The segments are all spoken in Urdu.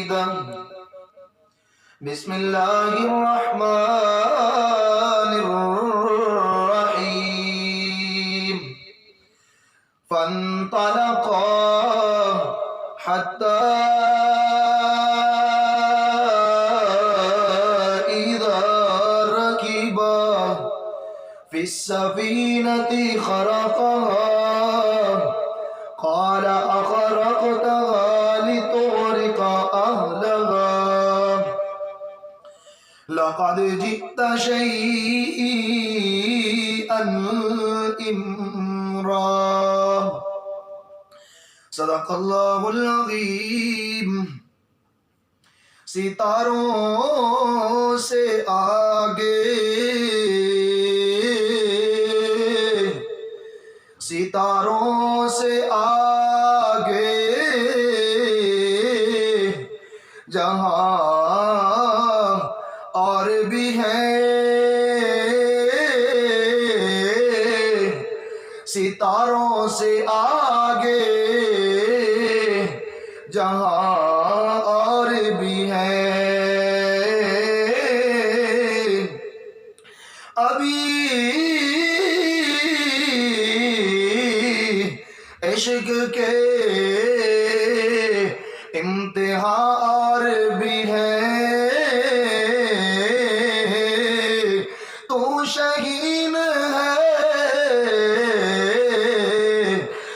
حميدا. بسم الله الرحمن الرحيم. فانطلقا حتى إذا ركبا في السفينة خرقها قال أخرقتها لتغرق أهلها لقد جئت شيئا إمرا. صدق اللہ العظیم. ستاروں سے آگے ستاروں سے آگے جہاں اور بھی ہیں ستاروں سے آگے جہاں اور بھی ہیں. ابھی عشق کے امتحان اور بھی ہیں. تو شہین ہے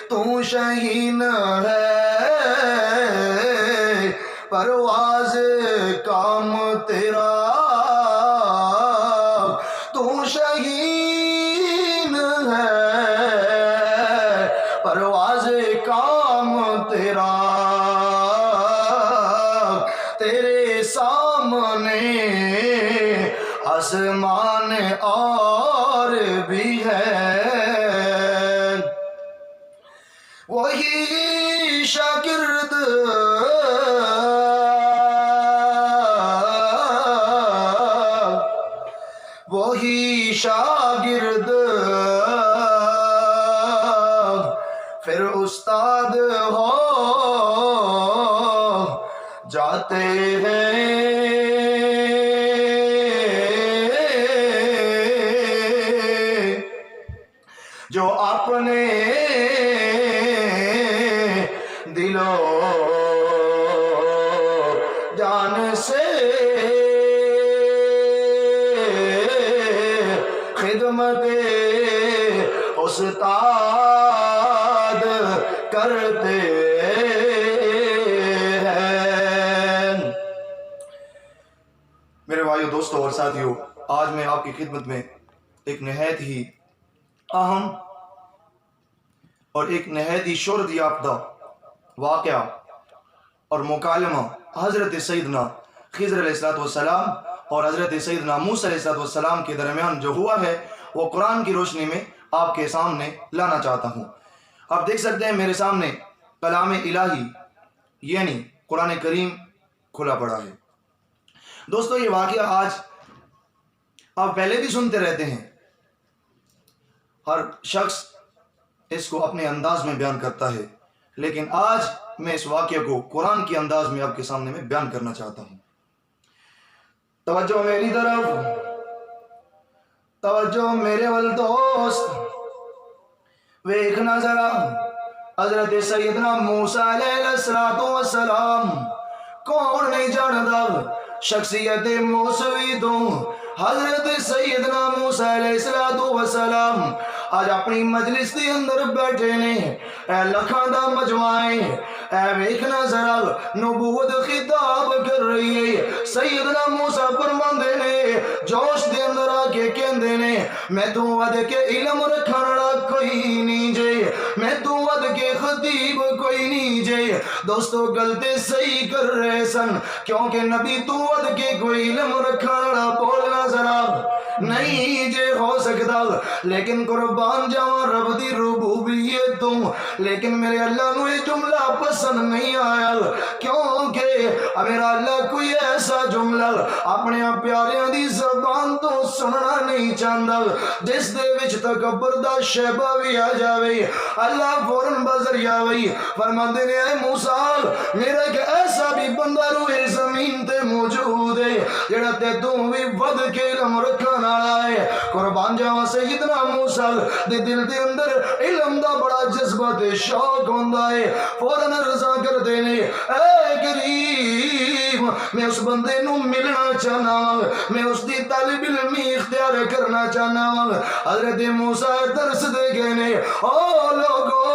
تو شہین ہے پرواز کام تیرا. تو شہین ہے پرواز کام تیرا. تیرے سامنے آسمان اور بھی ہے. وہی شاگرد وہی شاگرد پھر استاد ہو جاتے ہیں. جو اپنے دل و جان سے خدمت استاد کرتے ہیں. میرے بھائیو، دوستو اور ساتھیو، آج میں آپ کی خدمت میں ایک نہایت ہی اہم اور ایک نہایت ہی شہرت یافتہ واقعہ اور مکالمہ حضرت سیدنا خضر علیہ السلام اور حضرت سیدنا موسیٰ علیہ السلام کے درمیان جو ہوا ہے وہ قرآن کی روشنی میں آپ کے سامنے لانا چاہتا ہوں. آپ دیکھ سکتے ہیں میرے سامنے کلام الہی یعنی قرآن کریم کھلا پڑا ہے. دوستو، یہ واقعہ آج آپ پہلے بھی سنتے رہتے ہیں. ہر شخص اس کو اپنے انداز میں بیان کرتا ہے، لیکن آج میں اس واقعہ کو قرآن کے انداز میں آپ کے سامنے میں بیان کرنا چاہتا ہوں. توجہ میری طرف، توجہ میرے والدوست. ویکھنا ذرا حضرت سیدنا موسیٰ علیہ السلام کون نہیں جاندا شخصیت موسوی تو حضرت سیدنا موسیٰ علیہ السلام آج اپنی مجلس کے اندر بیٹھے نے. اے لکھاں دا مجمع ہے، اے ویکھنا ذرا نبوت خطاب کر رہی ہے. سیدنا موسیٰ فرماندے نے، جوش دے اندر آ کے کہندے نے، میں تو ود کے علم رکھن والا کوئی نہیں جے، میں تو ود کے خطیب کوئی نہیں جے. دوستو غلطی صحیح کر رہے سن، کیونکہ نبی تو ود کے کوئی علم رکھن والا بولنا ذرا نہیں جے ہو سکتا. لیکن قربان جاواں رب دی ربوبیت تو، لیکن میرے اللہ نو یہ جملہ پسند نہیں آیا، کیونکہ میرا اللہ کوئی ایسا جملہ اپنے پیاریاں دی زبان تو سننا نہیں چاہتا جس دے وچ تکبر دا شیبہ بھی آ جاوے. اللہ فوراً بذریعہ وہی فرماندے نے، اے موسیٰ میرا ایک ایسا بھی بندہ روح تو بھی ود کے علم رکھن والا ہے قربان جاواں سیدنا موسیٰ دے دل دے اندر علم دا بڑا جذبہ تے شوق ہوندا ہے فوراً رضا کر دینے اے کریم میں اس بندے نو ملنا چاہنا میں اس دی طالب علمی اختیار کرنا چاہنا حضرت موسیٰ درس دے گئے نے او لوگو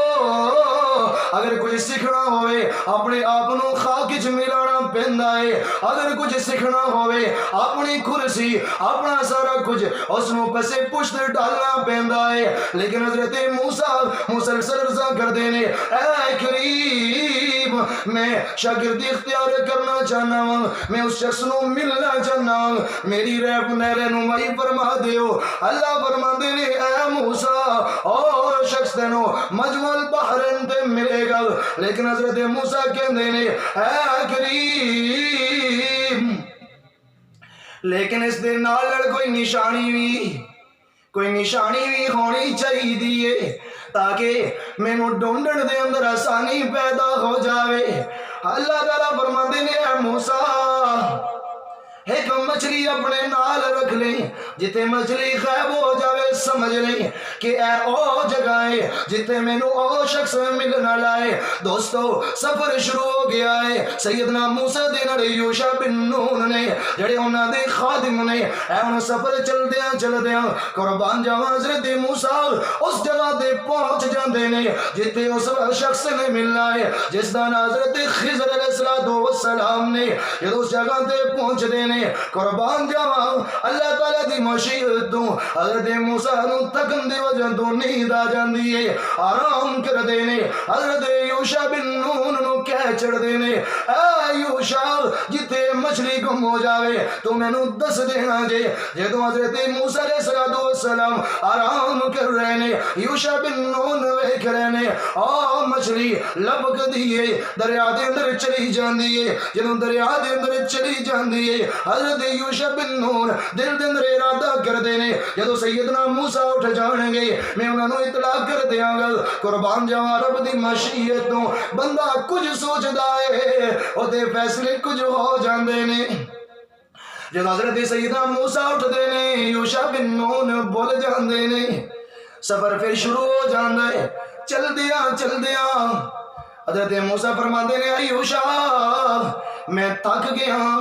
اگر کچھ سکھنا ہوئے اپنے آپنوں خاکچ ملانا پہندا ہے اگر کچھ سکھنا ہوئے اپنی کرسی اپنا سارا کچھ اس نو پسے پشت ڈالنا پہندا ہے لیکن حضرت موسیٰ مسلسل رضا کر دینے اے کریم میں شاگردی اختیار کرنا چاہنا ہوں میں اس شخص نو ملنا چاہنا ہوں میری رہنمائی فرما دیو اللہ فرما دینے اے موسیٰ اور شخص تینو مجمع البحرین تے ملے گا لیکن حضرت موسیٰ کہن دینے اے کریم لیکن اس دے نال کوئی نشانی بھی ہونی چاہیے دیئے تاکہ میں نو ڈھونڈن دے اندر آسانی پیدا ہو جاوے اللہ تعالیٰ فرما دینے اے موسیٰ ایک مچھلی اپنے نال رکھ لیں جتے مچھلی غائب ہو جاوے سمجھ لیں کہ اے او جگہ ہے جتے میں نو او شخص ملنا لائے دوستو سفر شروع ہو گیا ہے سیدنا موسیٰ دے نال یوشع بن نون نے جڑے انہاں دے خادم نے اے انہاں سفر چل دیاں قربان جاواں حضرت موسیٰ اس جگہ دے پہنچ جاندے نے جتے اس شخص نے ملنا ہے جس دا حضرت خضر علیہ السلام نے جدو اس جگہ دے پہنچ دے قربان جاواں اللہ تعالیٰ دی مشیت تو حضرت موسیٰ نو تکن دی وجہ تو نیند آ جاندی ہے آرام کر دینے حضرت یوشع بن نون نو کہہ چڑھ دینے اے یوشع جتے مچھلی گم ہو جاوے تو میں نو دس دینا جے جدو حضرت موسیٰ علیہ السلام آرام کر رہنے یوشع بن نون ویکھ رہنے مچھلی لبک دیئے دریا دے اندر چلی جاندی ہے جدو دریا دے اندر چلی جاندی ہے حضرت یوشع بن نون دل دن ارادہ کر دینے جدو سیدنا موسیٰ اٹھ جان گے میں انہوں نے اطلاع کر دیا گا قربان جاواں رب دی مشیتوں بندہ کچھ سوچ دائے اور دے فیصلے کچھ ہو جان دینے جب حضرت سیدنا موسیٰ اٹھ دینے یوشع بن نون بول جان دینے سفر پھر شروع ہو جان دے چل دیا حضرت موسیٰ فرما دینے یوشع میں تھک گیا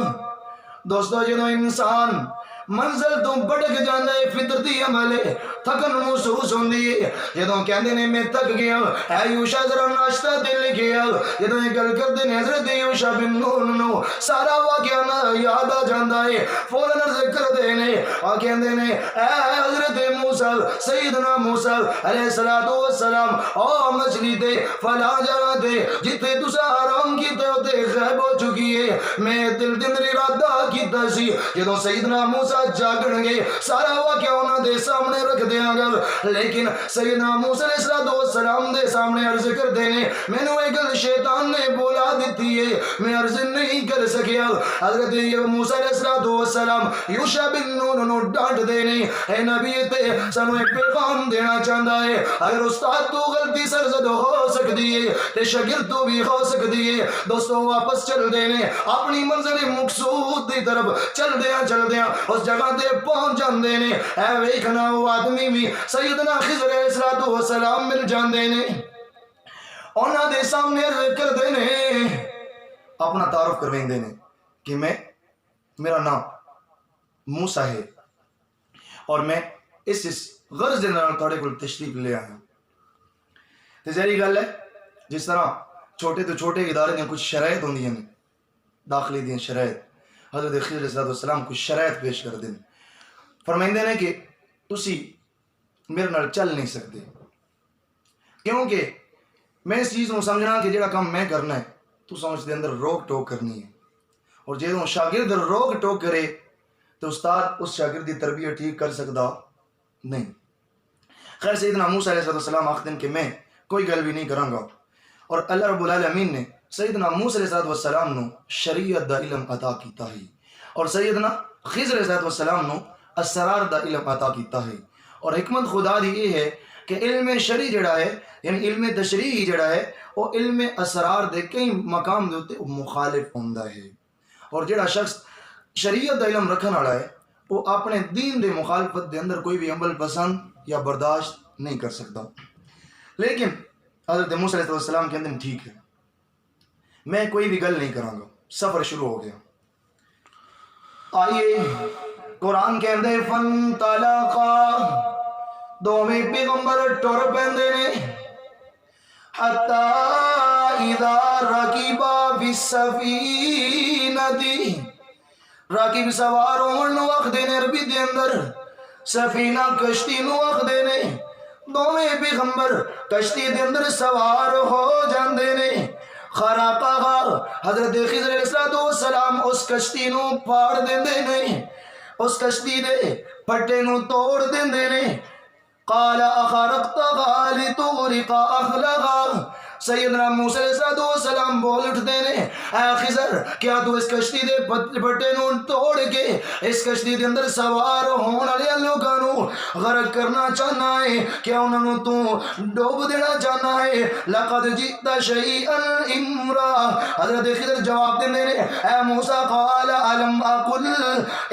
دوستو جدو انسان منزل تو بڑک جاندہ ہے فطرتی عمل ہے تھکن محسوس ہوندی ہے جدو کہندے نے میں تھک گیا اے یوشع ذرا ناشتہ دے لے کے آؤ جدو یہ گل کردے نے حضرت یوشع بن نون نو سارا واقعہ یاد آ جاندہ ہے فوراً عرض کر دے نے اور کہندے نے اے حضرت موسیٰ سیدنا موسیٰ علیہ السلام او مچھلی دے فلا جگہ دے جتے تسا آرام کی تے غیب ہو چکی ہے میں دل دن ارادہ کیتا سی جدو سیدنا موسیٰ جاگن گے سارا واقعہ انہاں دے سامنے رکھ دیا گا لیکن سیدنا موسیٰ علیہ السلام دے سامنے عرض کر دینے میں نے ایک گل شیطان نے بولا دیتی ہے میں عرض نہیں کر سکیا حضرت موسیٰ علیہ السلام یوشع بن نون نو ڈانٹ دینے اے نبی تے سانو ایک پیغام دینا چاہتا ہے اگر استاد تو غلطی سرزد ہو سکتی ہے تے شاگرد تو بھی ہو سکتی ہے دوستوں واپس چل دینے اپنی منزل مقصود دی طرف چل دیا اس جگہ دے پہنچ جان دینے اے ویکھنا وہ آدمی بھی سیدنا خضر علیہ السلام مل جان دینے انہاں دے سامنے عرض کر دینے اپنا تعارف کرویں دینے کہ میرا نام موسیٰ ہے اور میں اس غرض دے نال تھوڑے کو تشریف لے آیا تے ظاہری گل ہے جس طرح چھوٹے تو چھوٹے ادارے دیں کچھ شرائط ہوندی ہیں داخلی دیں شرائط حضرت خضر علیہ السلام کچھ شرائط پیش کر دیں فرمائندے نے کہ تسی میرے نال چل نہیں سکتے کیونکہ میں اس چیز کو سمجھنا کہ جڑا کام میں کرنا ہے تو سمجھ دے اندر روک ٹوک کرنی ہے اور جدوں شاگرد روک ٹوک کرے تو استاد اس شاگرد دی تربیت ٹھیک کر سکتا نہیں خیر سیدنا موسیٰ علیہ السلام آخدن کہ میں کوئی گل بھی نہیں کراں گا اور اللہ رب العالمین نے سیدنا موسیٰ علیہ السلام نو شریعت دا علم عطا کیتا ہے اور سیدنا خضر علیہ السلام نو اسرار دا علم عطا کیتا ہے اور حکمت خدا دی یہ ہے کہ علم شرعی جڑا ہے یعنی علم تشریعی جڑا ہے وہ علم اسرار دے کئی مقام دے ہوتے مخالف ہوندا ہے اور جڑا شخص شریعت دا علم رکھن والا ہے وہ اپنے دین دے مخالفت دے اندر کوئی بھی عمل پسند یا برداشت نہیں کر سکتا. لیکن حضرت موسیٰ علیہ السلام کے اندر ٹھیک ہے میں کوئی بھی گل نہیں کراں گا. سفر شروع ہو گیا. آئیے قرآن کے اندر فانطلقا دوویں پیغمبر ٹر پیندے نے حتی اذا رکبا فی السفینۃ راکب سوار ہون وقت نے عربی دے اندر سفینہ کشتی نو وقت نے دوویں پیغمبر کشتی دے اندر سوار ہو جاندے نے. خراقہ حضرت خضر علیہ السلام اس کشتی نو پھاڑ دیندے نے اس کشتی دے پٹے نو توڑ دیندے نے. قال اخرقتها لتغرق اهلها سیدنا موسیٰ علیہ السلام بول اٹھتے ہیں اے خضر کیا تو اس کشتی دے پٹے نو توڑ کے اس کشتی دے اندر سوار ہون والے لوگاں نو غرق کرنا چاہنا ہے کیا انہاں نو تو ڈوب دینا چاہنا ہے. لقد جئت شیئا امرا حضرت خضر جواب دیندے نے اے موسیٰ قال الم اقل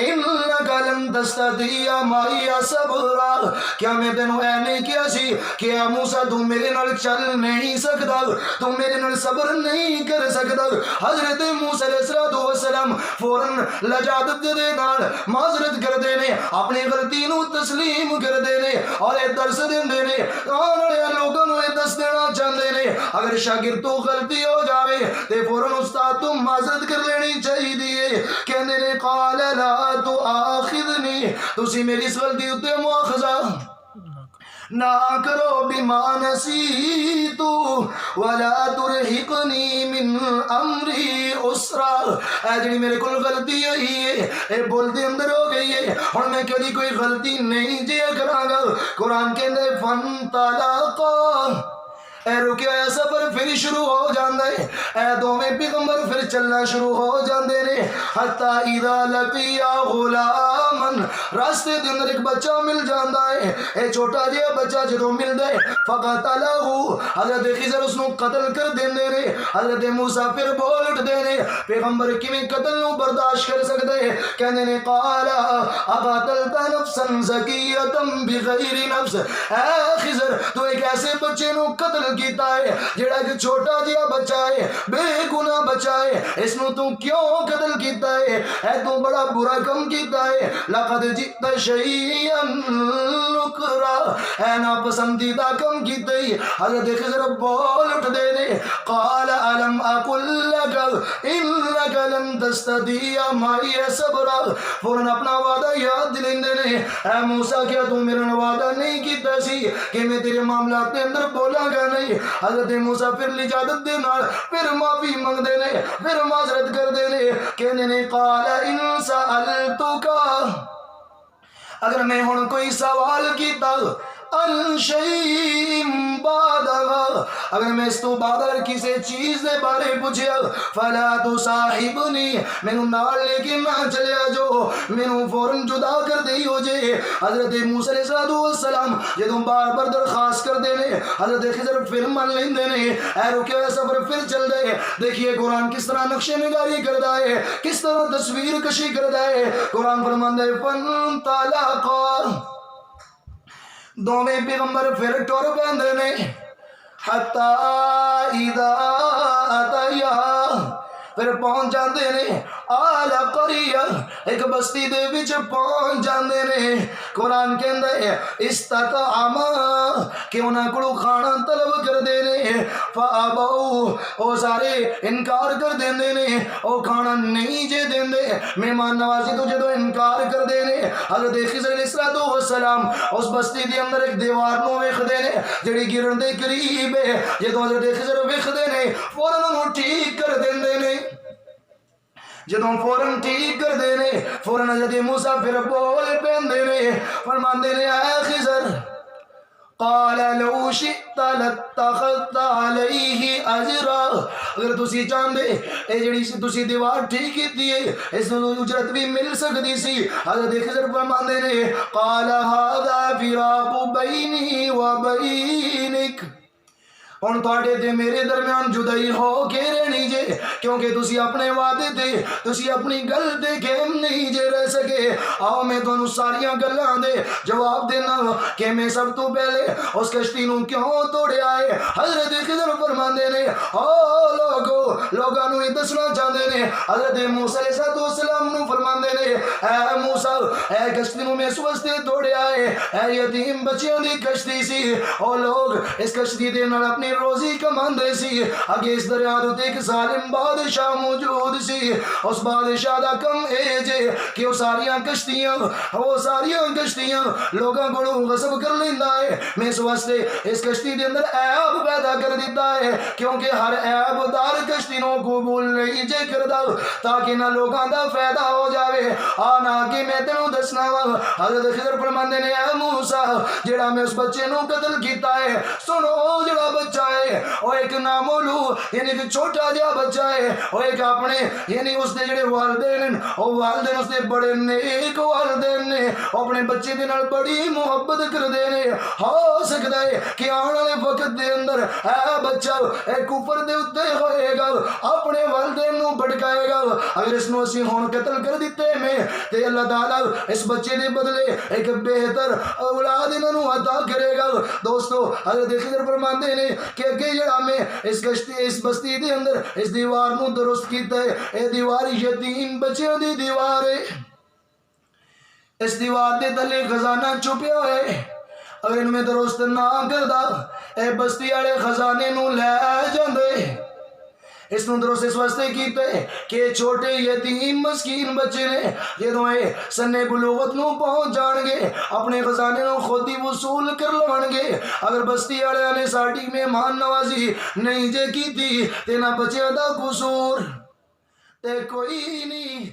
انک لن تستطیع معی صبرا کیا میں تینوں اے نہیں کیا سی کہ اے موسیٰ تو میرے نال چل نہیں سکتا تو میرے نال صبر نہیں کر سکتا. حضرت موسیٰ علیہ السلام فوراً لجاجت دے نال معذرت کر دینے اپنی غلطی نو تسلیم کر دینے اور اے درس دیندے نے اور لوگوں نو اے دس دینا چاہندے نے اگر شاگرد تو غلطی ہو جاوے تے فوراً استاد تو معذرت کر لینی چاہیے. کہندے نے قال لا تؤاخذنی تسی میری اس غلطی اتے مواخذہ نہ کرو بما نسیت ولا ترہقنی من امری اسرا اے جڑی میرے کل غلطی ہوئی ہے اے بولتے اندر ہو گئی ہے اور میں کبھی کوئی غلطی نہیں جے کراں گا. قرآن کے اندر فانطلقا اے رکیا اے سفر پھر شروع ہو جاندے اے دوویں پیغمبر پھر چلنا شروع ہو جاندے نے حتی اذا لقیا غلاما راستے دے اندر ایک بچہ مل جاندا ہے. اے چھوٹا جہا بچہ جدوں ملدا ہے فقتلہ حضرت خضر اس نو قتل کر دیندے نے. حضرت موسیٰ پھر بول اٹھدے نے پیغمبر کیویں قتل نو برداشت کر سکدے کہندے نے قال اقتلت نفسا زکیۃ بغیر نفس اے خضر تو ایک ایسے بچے نو قتل کیتا ہے جڑا کہ چھوٹا جہا بچہ ہے بے گناہ بچہ ہے اس نو تو کیوں قتل کیتا ہے اے تو بڑا برا کم کیتا ہے. لقد جئت شیئا نکرا اے ناپسندیدہ کم کیتا ہے. حضرت خضر بول اٹھ دے نے قال الم اقل لک انک لن تستطیع معی صبرا فوراً اپنا وعدہ یاد دلیندے نے اے موسیٰ کیا تو میرا وعدہ نہیں کیتا سی کہ میں تیرے معاملات کے اندر بولا گا نہیں. حضرت موسیٰ پھر لجادت دے نال پھر معافی منگ دے نے پھر معذرت کر دے نے کہنے نے قال ان سألتک اگر میں ہن کوئی سوال کیتا ان شیء بعدها اگر میں اس تو بعد کسی چیز دے بارے پوچھیا فلا تصاحبنی مینوں نال لے کے نہ چلیا جو مینوں فوراً جدا کر دئی ہو جے. حضرت موسیٰ علیہ السلام جدوں بار بار درخواست کر دے نے حضرت خضر پھر من لیندے نے اے رکے ہوئے سفر پھر چل دے. دیکھیے قرآن کس طرح نقشے نگاری کردا ہے کس طرح تصویر کشی کردا ہے. قرآن فرماندا ہے فانطلقا دوویں پیغمبر پھر ٹر پیندے نے حتی اذا اتیا پھر پہنچ جاندے نے آل قریہ ایک بستی دے وچ پہنچ جاندے نے. قرآن کے اندر استطعما کہ انہاں کولوں کھانا طلب کر دے نے فابو او سارے انکار کر دیندے نے او کھانا نہیں جے دیندے مہمان نوازی تو جدوں انکار کر دے نے حضرت خضر علیہ السلام اس بستی دے اندر ایک دیوار نو ویکھدے نے جڑی گرن دے قریب ہے جدوں حضرت خضر ویکھدے نے فوراً انہوں ٹھیک کر دیندے نے جدوں فوراً ٹھیک کر دے نے فوراً حضرت موسیٰ پھر بول پیندے نے فرماندے نے اے خضر قال لو شئت لاتخذت علیہ اجرا اگر تسی چاہندے اے جڑی تسی دیوار ٹھیک کیتی ہے اس نوں اجرت بھی مل سکدی سی. حضرت خضر فرماندے نے قال ھذا فراق بینی و بینک ہن تواڈے تے میرے درمیان جدائی ہو کے رہنی جے، کیونکہ تسی اپنے وعدے تے تسی اپنی گل تے قائم نہیں جے رہ سکے۔ آؤ میں تانوں ساریاں گلاں دے جواب دینا کہ میں سب تو پہلے اس کشتی نو کیوں توڑیا ہے۔ حضرت خضر فرماندے نے لوگاں نو یہ دسنا چاہندے نے، حضرت موسیٰ علیہ السلام نو فرماندے نے اے موسیٰ اے کشتی نو میں اس واسطے توڑیا ہے، اے یتیم بچیاں دی کشتی سی، او لوگ اس کشتی دے نال اپنی روزی کماندے سی۔ اگے اس دریا تے ایک ظالم بادشاہ موجود سی، اس بادشاہ دا کم اے جے کہ وہ ساریاں کشتیاں لوگاں کو غصب کر لیندا ہے۔ میں اس واسطے اس کشتی دے اندر عیب پیدا کر دیتا ہے، کیونکہ ہر عیب دار کشتی نو قبول نہیں جے کردا، تاکہ نہ لوگاں دا فائدہ ہو جاوے نہ کہ میں تینوں دسنا وا۔ حضرت خضر فرماندے نے اے موسیٰ جڑا میں اس بچے نو قتل کیتا ہے، سنو جڑا بچہ ہے وہ ایک نامولو یعنی کہ چھوٹا جہا بچہ ہے، وہ ایک اپنے یعنی اس دے جڑے والدین اس دے بڑے نیک والدین نے اپنے بچے دے نال بڑی محبت کردے نے۔ ہو سکتا ہے کہ آنے والے وقت دے اندر اے بچہ اے کفر دے اتے ہوئے گا، اپنے والدین نو بھڑکائے گا۔ اگر اس نو اسی ہون قتل کر دیتے میں تے اللہ تعالیٰ اس بچے دے بدلے ایک بہتر اولاد انہاں نو عطا کرے گا۔ دوستو حضرت خضر فرماندے نے کہ اگے جڑا میں اس بستی دے اندر اس دیوار نو درست کیتا ہے، اے دیوار یتیم بچیاں دی دیوار ہے، اس دیوار دے تلے خزانہ چھپیا ہے، اگر ان میں درست نہ کردا اے بستی والے خزانے نو لے جاندے۔ اس نو درست اس واسطے کیتے کہ چھوٹے یتیم مسکین بچے نے جدوں اے سنے بلوغت نو پہنچ جان گے اپنے خزانے نو خود ہی وصول کر لون گے۔ اگر بستی والے نے ساڈی مہمان نوازی نہیں جے کیتی تے نہ بچے دا قصور تے کوئی نہیں۔